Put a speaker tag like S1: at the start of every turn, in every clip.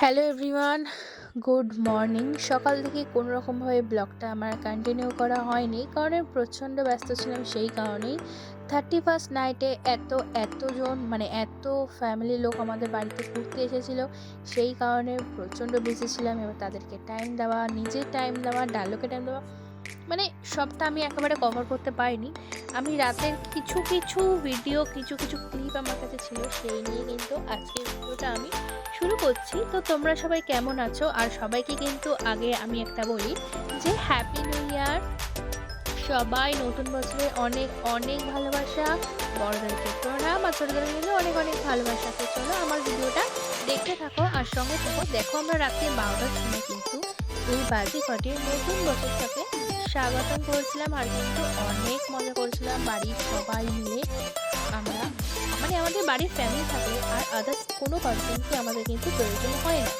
S1: Hello everyone, good morning. সকাল থেকে কোনো রকমভাবে ব্লগটা আমার কন্টিনিউ করা হয়নি, কারণ আমি প্রচণ্ড ব্যস্ত ছিলাম। সেই কারণেই 31st নাইটে এতজন মানে এত ফ্যামিলি লোক আমাদের বাড়িতে ঘুরতে এসেছিলো। সেই কারণে প্রচণ্ড বিজি ছিলাম। এবার তাদেরকে টাইম দেওয়া, নিজের টাইম দেওয়া, ডাল্লোকে টাইম দেওয়া, মানে সবটা আমি একেবারে কভার করতে পারিনি। আমি রাতের কিছু কিছু ভিডিও, কিছু কিছু ক্লিপ আমার কাছে ছিল, সেই নিয়ে কিন্তু আজকের ভিডিওটা আমি শুরু করছি। তো তোমরা সবাই কেমন আছো? আর সবাইকে কিন্তু আগে আমি একটা বলি যে হ্যাপি নিউ ইয়ার। সবাই নতুন বছরে অনেক অনেক ভালোবাসা, বড়দেরকে প্রণাম, আর ছোটদেরকে কিন্তু অনেক অনেক ভালোবাসা। তো চলো আমার ভিডিওটা দেখতে থাকো আর সঙ্গে থাকো। দেখো আমরা রাত্রি 12টার সময় কিন্তু এই বাজি ফাটিয়ে নতুন বছরটাকে স্বাগতম করেছিলাম, আর কিন্তু অনেক মজা করেছিলাম বাড়ির সবাই মিলে। আমরা মানে আমাদের বাড়ির ফ্যামিলি থাকে, আর আদার্স কোনো পার্সনকে আমাদের কিন্তু প্রয়োজন হয় না।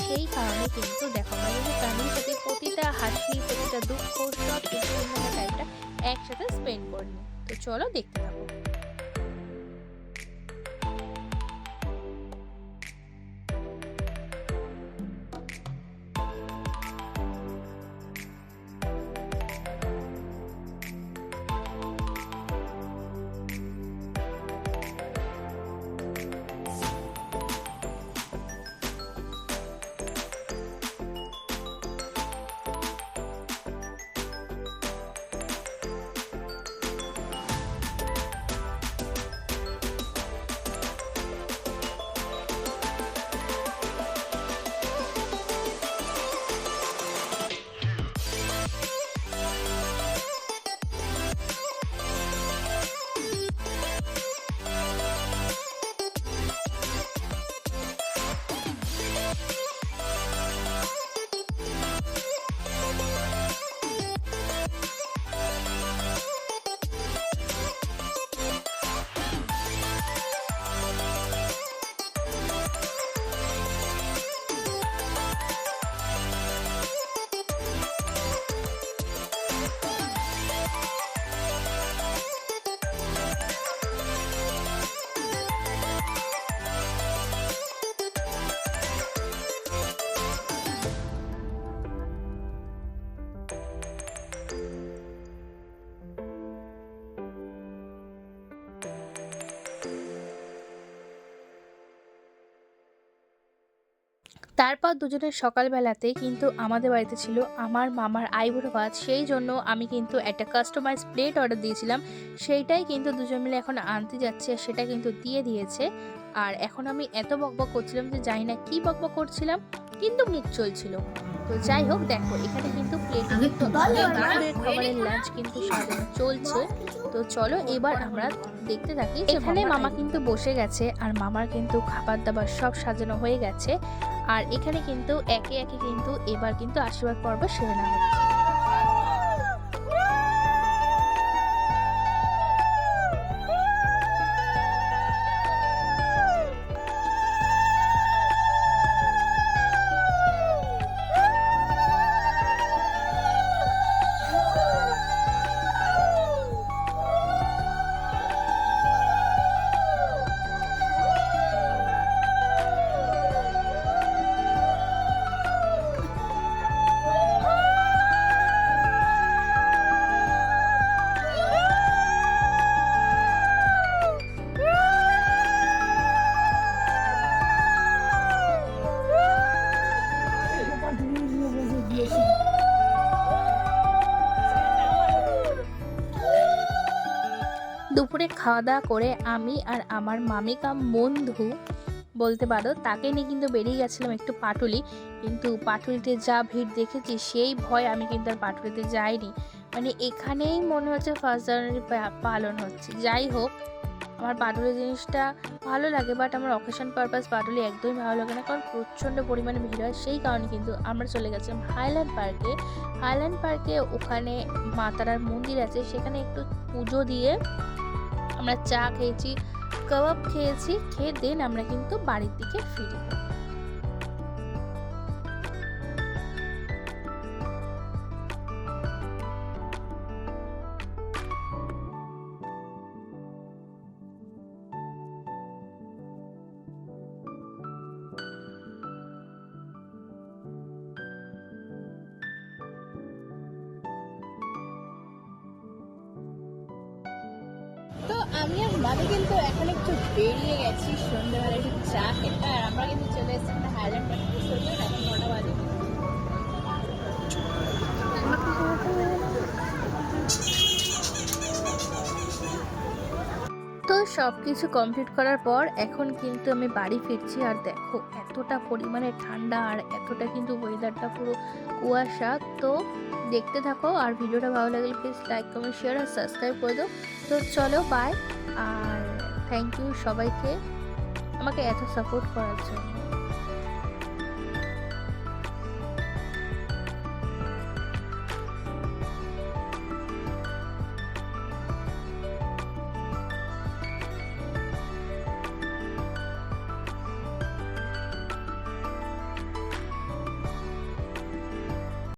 S1: সেই কারণে কিন্তু দেখো আমরা কিন্তু ফ্যামিলির সাথে প্রতিটা হাসি, প্রতিটা দুঃখ, সব কিছু কিন্তু আমরা টাইমটা একসাথে স্পেন্ড করে নিই। তো চলো দেখতে থাকো। তারপর দুজনের সকালবেলাতে কিন্তু আমাদের বাড়িতে ছিল আমার মামার আইবুড়ো ভাত। সেই জন্য আমি কিন্তু একটা কাস্টমাইজ প্লেট অর্ডার দিয়েছিলাম, সেইটাই কিন্তু দুজন মিলে এখন আনতে যাচ্ছে, সেটা কিন্তু দিয়ে দিয়েছে। আর এখন আমি এত বকবক করছিলাম যে জানি না কি বকবক করছিলাম, কিন্তু মুখ চলছিল। তো যাই হোক, দেখো এখানে কিন্তু প্লেটে কিন্তু দুপুরের খাবারের লাঞ্চ কিন্তু সাজানো চলছে। তো চলো এবার আমরা দেখতে থাকি। এখানে মামা কিন্তু বসে গেছে, আর মামার কিন্তু খাবার দাবার সব সাজানো হয়ে গেছে। আর এখানে কিন্তু একে একে কিন্তু এবার কিন্তু আশীর্বাদ পর্ব সেরে নেওয়া হচ্ছে। দুপুরে খাওয়া দাওয়া করে আমি আর আমার মামিকাম বন্ধু বলতে পারো, তাকে নিয়ে কিন্তু বেরিয়ে গেছিলাম একটু পাটুলি। কিন্তু পাটুলিতে যা ভিড় দেখেছি, সেই ভয় আমি কিন্তু আর পাটুলিতে যাইনি। মানে এখানেই মনে হচ্ছে ফার্স্ট জানুয়ারি পালন হচ্ছে। যাই হোক, আমার পাটুলি জিনিসটা ভালো লাগে, বাট আমার অকেশন পারপাস পাটুলি একদমই ভালো লাগে না, কারণ প্রচণ্ড পরিমাণে ভিড় হয়। সেই কারণে কিন্তু আমরা চলে গেছিলাম হাইল্যান্ড পার্কে। হাইল্যান্ড পার্কে ওখানে মা তারার মন্দির আছে, সেখানে একটু পুজো দিয়ে আমরা চা খেয়েছি, কাবাব খেয়েছি, খেয়ে দেন আমরা কিন্তু বাড়ির দিকে ফিরি। আমি আর মামি কিন্তু এখন একটু বেরিয়ে গেছি সন্ধ্যেবেলা একটু চা খেতে, আর আমরা কিন্তু চলে এসেছি একটা হাইল্যান্ড পার্কে। চলবে এখন 9টা বাজে। তো সব কিছু কমপ্লিট করার পর এখন কিন্তু আমি বাড়ি ফিরছি। আর দেখো এতটা পরিমাণে ঠান্ডা আর এতটা কিন্তু ওয়েদারটা পুরো কুয়াশা। তো দেখতে থাকো, আর ভিডিওটা ভালো লাগলে প্লিজ লাইক কমেন্ট শেয়ার আর সাবস্ক্রাইব করে দাও। তো চলো বাই, আর থ্যাংক ইউ সবাইকে আমাকে এত সাপোর্ট করার জন্য।